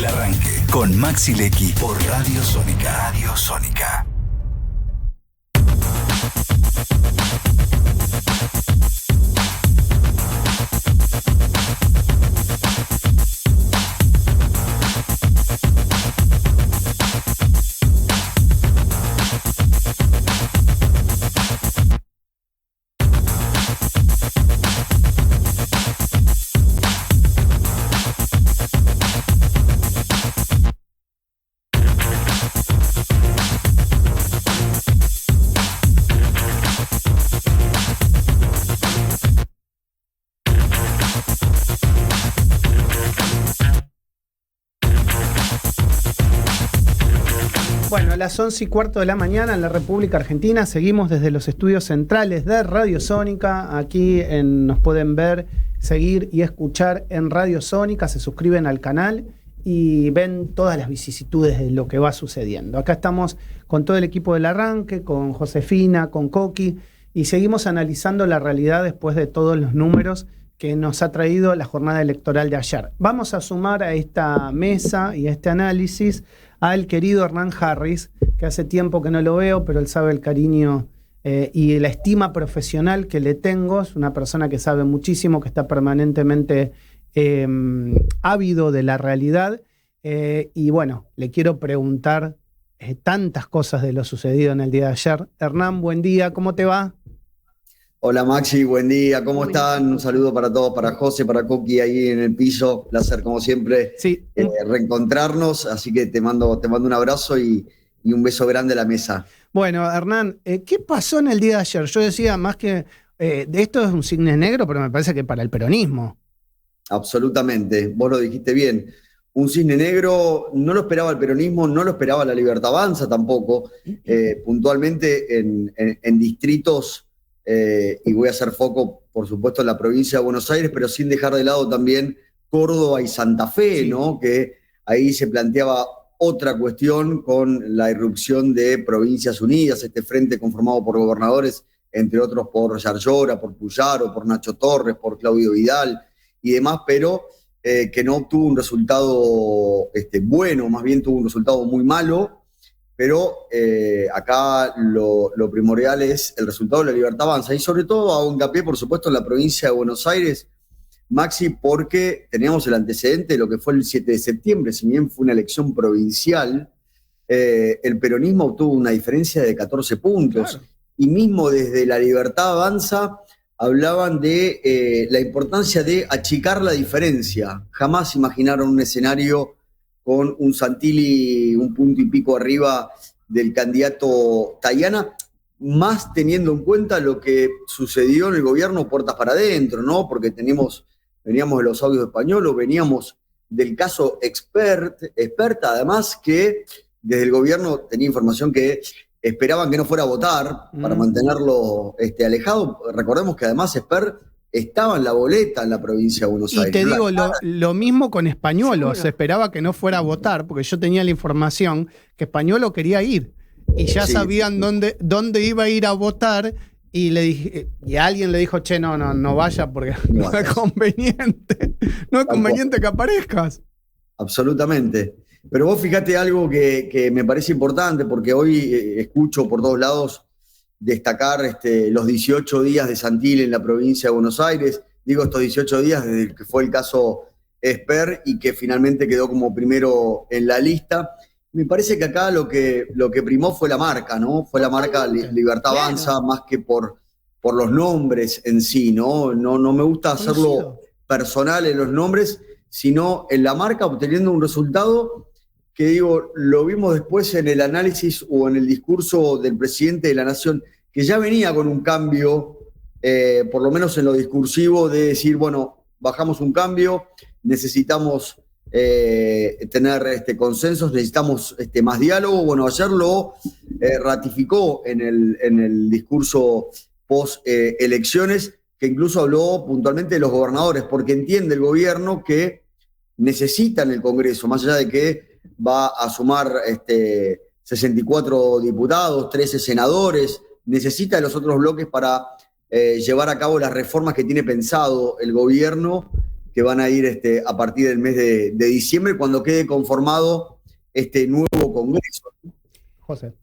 El Arranque con Maxi Lecky por Radio Sónica. Radio Sónica. Bueno, a las 11:15 de la mañana en la República Argentina seguimos desde los estudios centrales de Radio Sónica. Aquí nos pueden ver, seguir y escuchar en Radio Sónica. Se suscriben al canal y ven todas las vicisitudes de lo que va sucediendo. Acá estamos con todo el equipo del Arranque, con Josefina, con Coqui, y seguimos analizando la realidad después de todos los números que nos ha traído la jornada electoral de ayer. Vamos a sumar a esta mesa y a este análisis al querido Hernán Harris, que hace tiempo que no lo veo, pero él sabe el cariño y la estima profesional que le tengo. Es una persona que sabe muchísimo, que está permanentemente ávido de la realidad. Y bueno, le quiero preguntar tantas cosas de lo sucedido en el día de ayer. Hernán, buen día, ¿cómo te va? Hola Maxi, buen día, ¿cómo están? Un saludo para todos, para José, para Coqui ahí en el piso. Placer como siempre reencontrarnos, así que te mando un abrazo y un beso grande a la mesa. Bueno, Hernán, ¿qué pasó en el día de ayer? Yo decía más que de esto es un cisne negro, pero me parece que para el peronismo. Absolutamente, vos lo dijiste bien. Un cisne negro no lo esperaba el peronismo, no lo esperaba la Libertad Avanza tampoco. Puntualmente en distritos. Y voy a hacer foco, por supuesto, en la provincia de Buenos Aires, pero sin dejar de lado también Córdoba y Santa Fe, sí, ¿no? Que ahí se planteaba otra cuestión con la irrupción de Provincias Unidas, este frente conformado por gobernadores, entre otros por Yarlora, por Puyaro, por Nacho Torres, por Claudio Vidal y demás, pero que no obtuvo un resultado bueno, más bien tuvo un resultado muy malo. Pero acá lo primordial es el resultado de la Libertad Avanza. Y sobre todo hago hincapié, por supuesto, en la provincia de Buenos Aires, Maxi, porque teníamos el antecedente de lo que fue el 7 de septiembre. Si bien fue una elección provincial, el peronismo obtuvo una diferencia de 14 puntos. Claro. Y mismo desde la Libertad Avanza hablaban de la importancia de achicar la diferencia. Jamás imaginaron un escenario con un Santilli un punto y pico arriba del candidato Tayana, más teniendo en cuenta lo que sucedió en el gobierno puertas para adentro, ¿no? Porque veníamos de los audios españoles, veníamos del caso experta, además que desde el gobierno tenía información que esperaban que no fuera a votar para mantenerlo alejado. Recordemos que además estaba en la boleta en la provincia de Buenos Aires. Y te digo, lo mismo con Españolo. Se esperaba que no fuera a votar, porque yo tenía la información que Españolo quería ir. Y ya sabían dónde iba a ir a votar. Y alguien le dijo, che, no vaya porque no es conveniente. No es conveniente que aparezcas. Absolutamente. Pero vos fíjate algo que me parece importante, porque hoy escucho por todos lados destacar los 18 días de Santilli en la provincia de Buenos Aires. Digo estos 18 días desde que fue el caso Esper y que finalmente quedó como primero en la lista. Me parece que acá lo que primó fue la marca, ¿no? Fue la marca Libertad Avanza, más que por los nombres en sí, ¿no? No me gusta hacerlo personal en los nombres, sino en la marca, obteniendo un resultado que, digo, lo vimos después en el análisis o en el discurso del presidente de la Nación, que ya venía con un cambio, por lo menos en lo discursivo, de decir, bueno, bajamos un cambio, necesitamos tener consensos, necesitamos más diálogo. Bueno, ayer lo ratificó en el discurso post-elecciones, que incluso habló puntualmente de los gobernadores, porque entiende el gobierno que necesitan el Congreso, más allá de que va a sumar 64 diputados, 13 senadores, necesita de los otros bloques para llevar a cabo las reformas que tiene pensado el gobierno que van a ir a partir del mes de diciembre, cuando quede conformado este nuevo Congreso. José.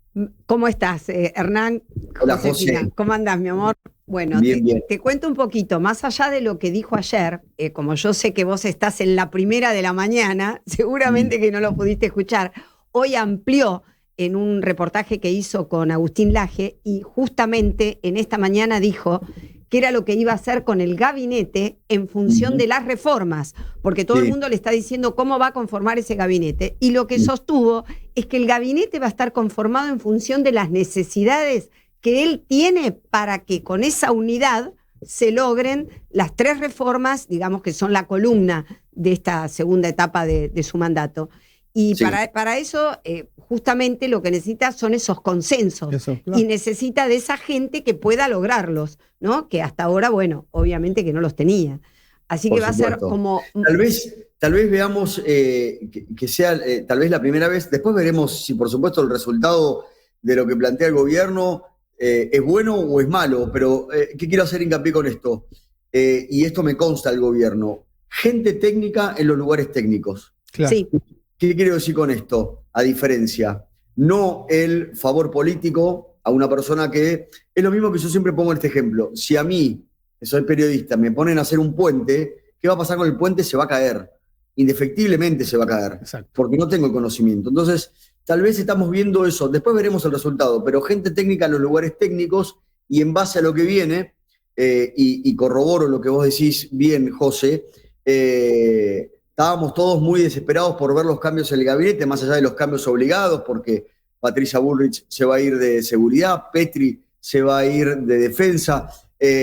¿Cómo estás, Hernán? Hola, Josefina. José. ¿Cómo andás, mi amor? Bueno, Bien, bien. te cuento un poquito, más allá de lo que dijo ayer, como yo sé que vos estás en la primera de la mañana, seguramente que no lo pudiste escuchar, hoy amplió en un reportaje que hizo con Agustín Laje y justamente en esta mañana dijo que era lo que iba a hacer con el gabinete en función de las reformas, porque todo el mundo le está diciendo cómo va a conformar ese gabinete, y lo que sostuvo es que el gabinete va a estar conformado en función de las necesidades que él tiene para que con esa unidad se logren las 3 reformas, digamos que son la columna de esta segunda etapa de su mandato. Y para eso, justamente lo que necesita son esos consensos. Eso, claro. Y necesita de esa gente que pueda lograrlos, ¿no? Que hasta ahora, bueno, obviamente que no los tenía. Así que va a ser como... Tal vez veamos que sea tal vez la primera vez, después veremos si por supuesto el resultado de lo que plantea el gobierno es bueno o es malo, pero ¿qué quiero hacer hincapié con esto? Y esto me consta del gobierno. Gente técnica en los lugares técnicos. Claro. Sí. ¿Qué quiero decir con esto? A diferencia, no el favor político a una persona que... Es lo mismo que yo siempre pongo este ejemplo. Si a mí, que soy periodista, me ponen a hacer un puente, ¿qué va a pasar con el puente? Se va a caer. Indefectiblemente se va a caer. Exacto. Porque no tengo el conocimiento. Entonces, tal vez estamos viendo eso. Después veremos el resultado. Pero gente técnica en los lugares técnicos, y en base a lo que viene, y corroboro lo que vos decís bien, José, estábamos todos muy desesperados por ver los cambios en el gabinete, más allá de los cambios obligados, porque Patricia Bullrich se va a ir de seguridad, Petri se va a ir de defensa,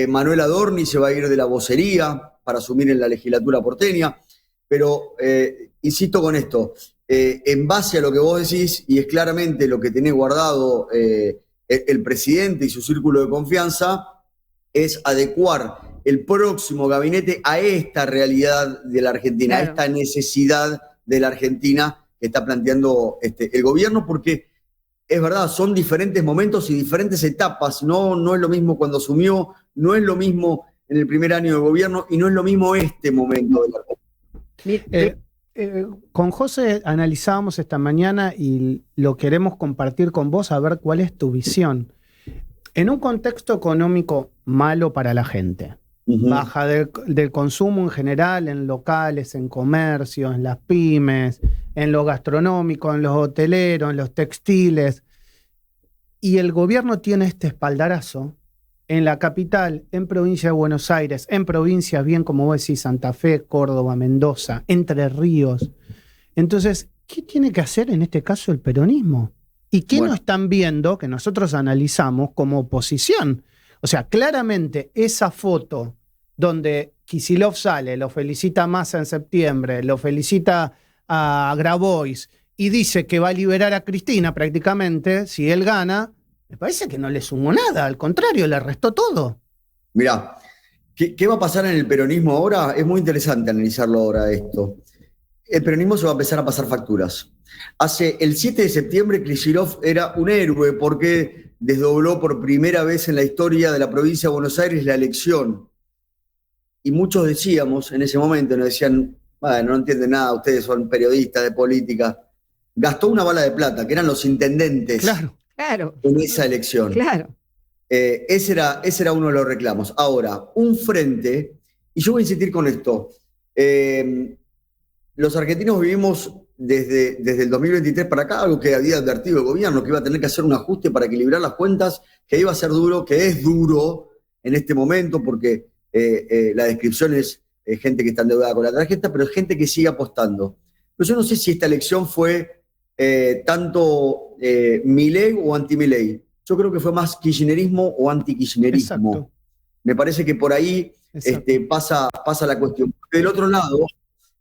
Manuel Adorni se va a ir de la vocería para asumir en la legislatura porteña. Pero insisto con esto, en base a lo que vos decís, y es claramente lo que tiene guardado el presidente y su círculo de confianza, es adecuar el próximo gabinete a esta realidad de la Argentina, claro, a esta necesidad de la Argentina que está planteando el gobierno, porque es verdad, son diferentes momentos y diferentes etapas, no es lo mismo cuando asumió, no es lo mismo en el primer año de gobierno y no es lo mismo este momento de la Argentina. Con José analizábamos esta mañana y lo queremos compartir con vos, a ver cuál es tu visión. En un contexto económico malo para la gente, baja del consumo en general, en locales, en comercios, en las pymes, en lo gastronómico, en los hoteleros, en los textiles, y el gobierno tiene este espaldarazo en la capital, en provincia de Buenos Aires, en provincias bien como vos decís, Santa Fe, Córdoba, Mendoza, Entre Ríos. Entonces, ¿qué tiene que hacer en este caso el peronismo? ¿Y qué no están viendo que nosotros analizamos como oposición? O sea, claramente esa foto donde Kicillof sale, lo felicita a Massa en septiembre, lo felicita a Grabois y dice que va a liberar a Cristina prácticamente, si él gana, me parece que no le sumó nada, al contrario, le restó todo. Mirá, ¿qué va a pasar en el peronismo ahora? Es muy interesante analizarlo ahora esto. El peronismo se va a empezar a pasar facturas. El 7 de septiembre Kicillof era un héroe porque desdobló por primera vez en la historia de la provincia de Buenos Aires la elección. Y muchos decíamos en ese momento, nos decían, bueno, no entienden nada, ustedes son periodistas de política. Gastó una bala de plata, que eran los intendentes, claro, en esa elección. Claro. Ese era uno de los reclamos. Ahora, un frente, y yo voy a insistir con esto, los argentinos vivimos desde el 2023 para acá algo que había advertido el gobierno, que iba a tener que hacer un ajuste para equilibrar las cuentas, que iba a ser duro, que es duro en este momento, porque la descripción es gente que está endeudada con la tarjeta, pero es gente que sigue apostando. Pero yo no sé si esta elección fue tanto Milei o anti-Milei. Yo creo que fue más kirchnerismo o anti-kirchnerismo. Exacto. Me parece que por ahí pasa la cuestión. Del otro lado,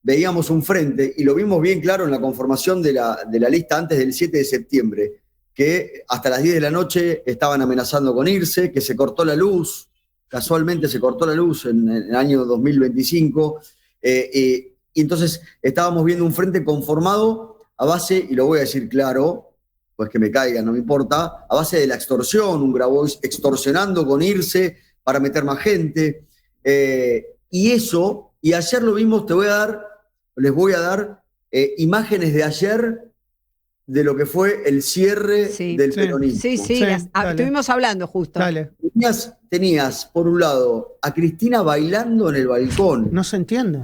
veíamos un frente, y lo vimos bien claro en la conformación de la lista antes del 7 de septiembre, que hasta las 10 de la noche estaban amenazando con irse, que se cortó la luz, casualmente se cortó la luz en el año 2025, y entonces estábamos viendo un frente conformado a base, y lo voy a decir claro, pues que me caigan, no me importa, a base de la extorsión, un Grabois extorsionando con irse para meter más gente, y eso y ayer lo vimos, les voy a dar imágenes de ayer de lo que fue el cierre del peronismo. Sí, estuvimos hablando justo. Dale. Tenías, por un lado, a Cristina bailando en el balcón. No se entiende.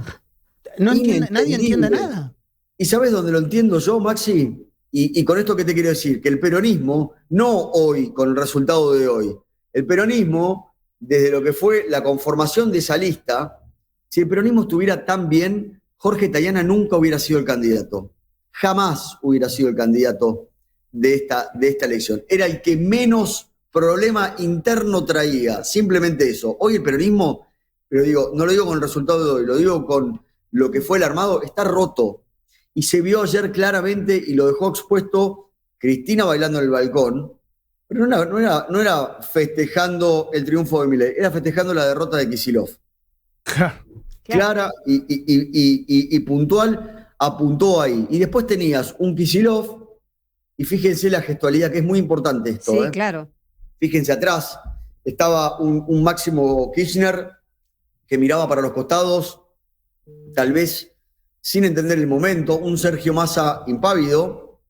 Nadie entiende nada. ¿Y sabes dónde lo entiendo yo, Maxi? Y con esto, ¿qué te quiero decir? Que el peronismo, no hoy, con el resultado de hoy, el peronismo, desde lo que fue la conformación de esa lista, si el peronismo estuviera tan bien, Jorge Tayana nunca hubiera sido el candidato. Jamás hubiera sido el candidato de esta elección. Era el que menos problema interno traía, simplemente eso. Hoy el peronismo, pero digo, no lo digo con el resultado de hoy, lo digo con lo que fue el armado, está roto. Y se vio ayer claramente, y lo dejó expuesto Cristina bailando en el balcón, pero no era festejando el triunfo de Milei, era festejando la derrota de Kicillof. Clara y puntual, apuntó ahí. Y después tenías un Kicillof, y fíjense la gestualidad, que es muy importante esto. Sí, claro. Fíjense atrás, estaba un Máximo Kirchner que miraba para los costados, tal vez sin entender el momento, un Sergio Massa impávido,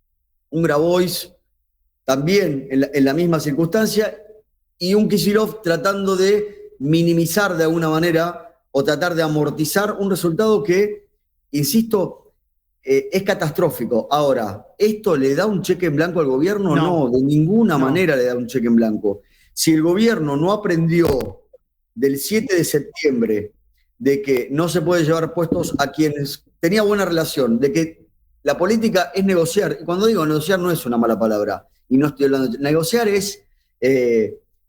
un Grabois también en la misma circunstancia, y un Kicillof tratando de minimizar de alguna manera o tratar de amortizar un resultado que, insisto, es catastrófico. Ahora, ¿esto le da un cheque en blanco al gobierno? No, de ninguna manera le da un cheque en blanco. Si el gobierno no aprendió del 7 de septiembre de que no se puede llevar puestos a quienes tenía buena relación, de que la política es negociar, y cuando digo negociar no es una mala palabra, y no estoy hablando, negociar es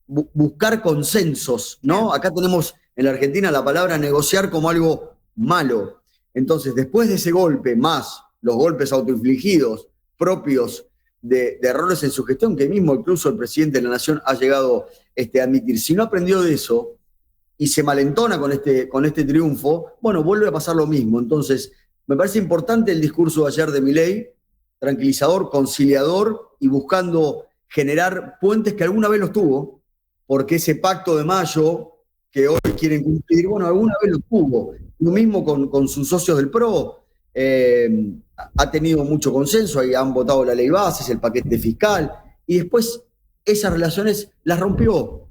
buscar consensos, ¿no? Acá tenemos en la Argentina la palabra negociar como algo malo. Entonces, después de ese golpe, más los golpes autoinfligidos propios de errores en su gestión, que mismo incluso el presidente de la Nación ha llegado a admitir, si no aprendió de eso y se malentona con este triunfo, bueno, vuelve a pasar lo mismo. Entonces, me parece importante el discurso de ayer de Milei, tranquilizador, conciliador y buscando generar puentes que alguna vez los tuvo, porque ese pacto de mayo que hoy quieren cumplir, bueno, alguna vez lo tuvo. Lo mismo con sus socios del PRO, ha tenido mucho consenso, ahí han votado la ley bases, el paquete fiscal, y después esas relaciones las rompió,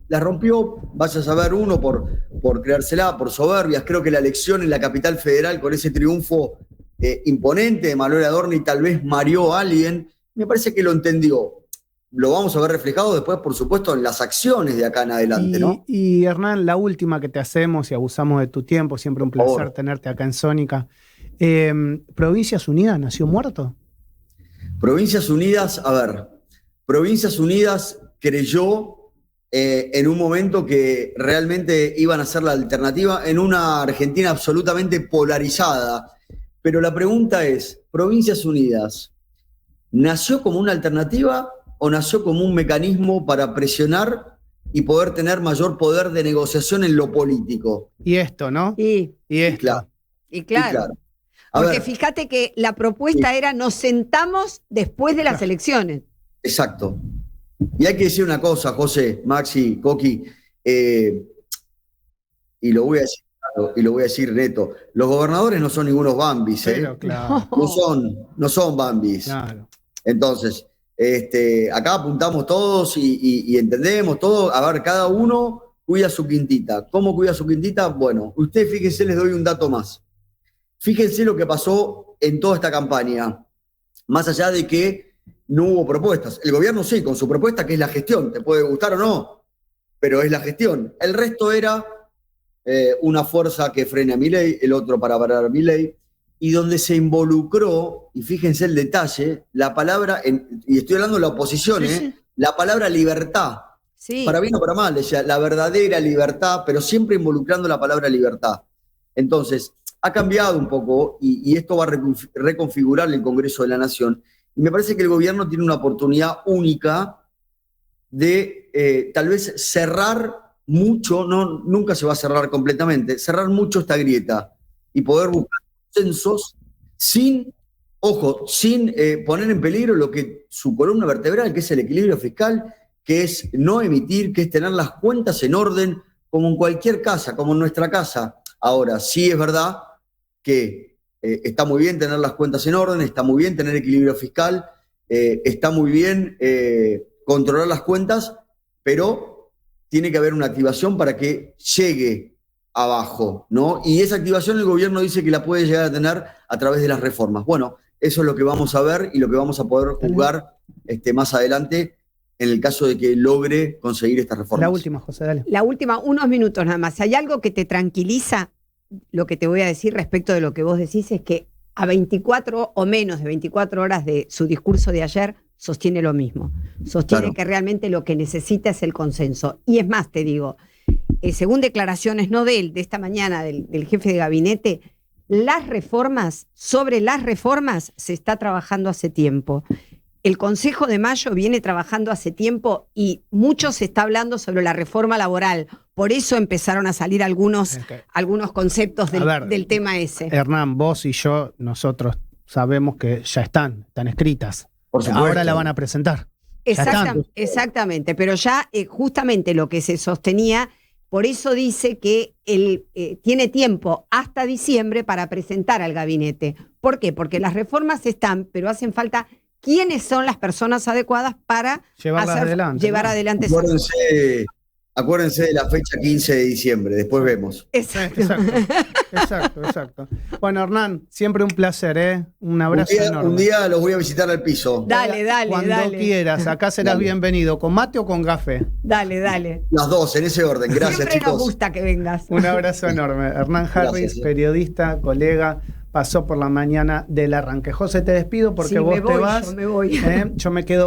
vaya a saber uno por creérsela, por soberbias. Creo que la elección en la capital federal con ese triunfo imponente de Manuel Adorni tal vez mareó a alguien, me parece que lo entendió. Lo vamos a ver reflejado después, por supuesto, en las acciones de acá en adelante, ¿no? Y Hernán, la última que te hacemos y abusamos de tu tiempo, siempre un placer tenerte acá en Sónica. ¿Provincias Unidas nació muerto? Provincias Unidas, Provincias Unidas creyó en un momento que realmente iban a ser la alternativa en una Argentina absolutamente polarizada. Pero la pregunta es, ¿Provincias Unidas nació como una alternativa o nació como un mecanismo para presionar y poder tener mayor poder de negociación en lo político? Y esto, ¿no? Y esto. claro. Porque fíjate que la propuesta era nos sentamos después de las elecciones. Exacto. Y hay que decir una cosa, José, Maxi, Coqui, y lo voy a decir neto, los gobernadores no son ningunos Bambis, Pero, claro. No son Bambis. Claro. Entonces, acá apuntamos todos y entendemos todo. A ver, cada uno cuida su quintita. ¿Cómo cuida su quintita? Bueno, ustedes fíjense, les doy un dato más. Fíjense lo que pasó en toda esta campaña, más allá de que no hubo propuestas. El gobierno sí, con su propuesta, que es la gestión, te puede gustar o no, pero es la gestión. El resto era una fuerza que frene a Milei, el otro para parar a Milei, y donde se involucró, y fíjense el detalle, la palabra, y estoy hablando de la oposición, sí. La palabra libertad, sí. Para bien o para mal, decía, la verdadera libertad, pero siempre involucrando la palabra libertad. Entonces, ha cambiado un poco, y esto va a reconfigurar el Congreso de la Nación, y me parece que el gobierno tiene una oportunidad única de tal vez cerrar mucho, nunca se va a cerrar completamente, cerrar mucho esta grieta y poder buscar consensos sin poner en peligro lo que su columna vertebral, que es el equilibrio fiscal, que es no emitir, que es tener las cuentas en orden, como en cualquier casa, como en nuestra casa. Ahora, sí es verdad que está muy bien tener las cuentas en orden, está muy bien tener equilibrio fiscal, está muy bien controlar las cuentas, pero tiene que haber una activación para que llegue abajo, ¿no? Y esa activación el gobierno dice que la puede llegar a tener a través de las reformas. Bueno, eso es lo que vamos a ver y lo que vamos a poder juzgar más adelante en el caso de que logre conseguir estas reformas. La última, José, dale. La última, unos minutos nada más. Si hay algo que te tranquiliza, lo que te voy a decir respecto de lo que vos decís es que a 24 o menos de 24 horas de su discurso de ayer sostiene lo mismo. Sostiene que realmente lo que necesita es el consenso. Y es más, te digo, según declaraciones no de él, de esta mañana, del jefe de gabinete, sobre las reformas se está trabajando hace tiempo. El Consejo de Mayo viene trabajando hace tiempo y mucho se está hablando sobre la reforma laboral. Por eso empezaron a salir algunos conceptos del tema ese. Hernán, vos y yo, nosotros sabemos que ya están escritas. Por supuesto. Ahora la van a presentar. Exactamente, pero ya justamente lo que se sostenía, por eso dice que él tiene tiempo hasta diciembre para presentar al gabinete. ¿Por qué? Porque las reformas están, pero hacen falta quiénes son las personas adecuadas para llevar adelante. Acuérdense de la fecha 15 de diciembre, después vemos. Exacto. Bueno, Hernán, siempre un placer, ¿eh? Un abrazo enorme. Un día los voy a visitar al piso. Dale. Cuando quieras, acá serás bienvenido, ¿con mate o con café? Dale. Las dos, en ese orden. Gracias, siempre chicos. Nos gusta que vengas. Un abrazo enorme. Hernán Harris, periodista, colega, pasó por la mañana del arranque. José, te despido porque vos te vas. Yo me voy. Yo me quedo